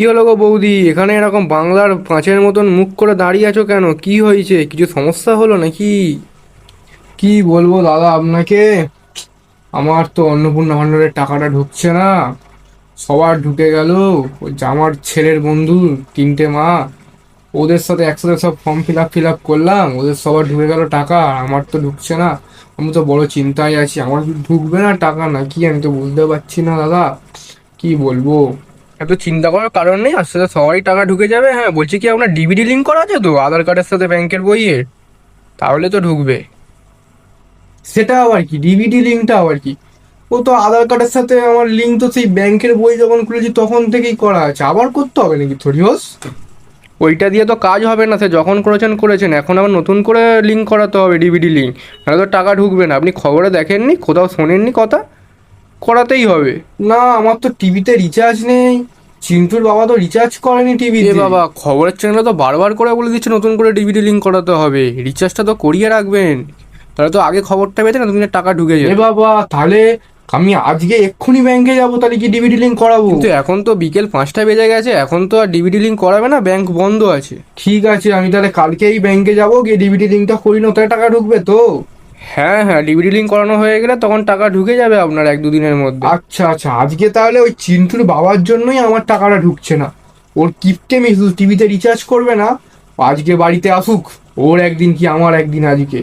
কি হলো গো বৌদি, এখানে এরকম বাংলার পাঁচের মতন মুখ করে দাঁড়িয়ে আছো কেন? কি হয়েছে? কিছু সমস্যা হলো নাকি? কি বলবো দাদা আপনাকে। আমার তো অন্নপূর্ণা ভান্ডারের টাকাটা ঢুকছে না। সবার ঢুকে গেল। ওই যে আমার ছেলের বন্ধু, তিনটে মা, ওদের সাথে একসাথে সব ফর্ম ফিল আপ করলাম, ওদের সবার ঢুকে গেল টাকা, আর আমার তো ঢুকছে না। আমি তো বড় চিন্তায় আছি, আমার কি ঢুকবে না টাকা নাকি, আমি তো বুঝতে পারছি না দাদা, কি বলবো। এত চিন্তা করার কারণ নেই, আস্তে আস্তে সবারই টাকা ঢুকে যাবে। হ্যাঁ, বলছি কি আপনার ডিবিডি লিঙ্ক করা আছে তো আধার কার্ডের সাথে ব্যাংকের বইয়ের? তাহলে তো ঢুকবে। সেটা আবার কি ডিবিটি লিঙ্কটা আবার কি? ও তো আধার কার্ডের সাথে আমার লিঙ্ক তো সেই ব্যাংকের বই যখন খুলেছি তখন থেকেই করা আছে, আবার করতে হবে নাকি থরি হোস? ওইটা দিয়ে তো কাজ হবে না, সে যখন করেছেন করেছেন, এখন আবার নতুন করে লিঙ্ক করাতে হবে, ডিবিডি লিঙ্ক। নাহলে তো টাকা ঢুকবে না। আপনি খবরে দেখেননি, কোথাও শোনেননি কথা? করাতেই হবে। না, আমার তো টিভিতে রিচার্জ নেই। চিন্টুর বাবা তো রিচার্জ করেনি এ টিভিতে। বাবা, খবরের চ্যানেলে তো বারবার করে বলে দিচ্ছে নতুন করে ডিবিডি লিঙ্ক করাতে হবে, রিচার্জটা তো করিয়ে রাখবেন। তাহলে তো আগে খবরটা পেতেন, নতুন টাকা ঢুকে এ যেত। বাবা, তাহলে আমি আজকে এক্ষুনি ব্যাংকে যাব, তাহলে কি ডিবিটি লিঙ্ক করাবো? কিন্তু এখন তো বিকেল 5টা বেজে গেছে, এখন তো আর ডিবিডি লিঙ্ক করাবে না, ব্যাংক বন্ধ আছে। ঠিক আছে, আমি তাহলে কালকেই ব্যাংকে যাব, গিয়ে ডিবিটি লিঙ্কটা করি, না তাহলে টাকা ঢুকবে তো? হ্যাঁ হ্যাঁ, ডিবিডি লিঙ্ক করানো হয়ে গেলে তখন টাকা ঢুকে যাবে আপনার 1-2 দিনের মধ্যে। আচ্ছা আচ্ছা, আজকে তাহলে ওই চিন্টুর বাবার জন্যই আমার টাকাটা ঢুকছে না। ওর কিপটে মেয়ে শুধু টিভিতে রিচার্জ করবে না, ও আজকে বাড়িতে আসুক। ওর একদিন কি আমার একদিন আজকে।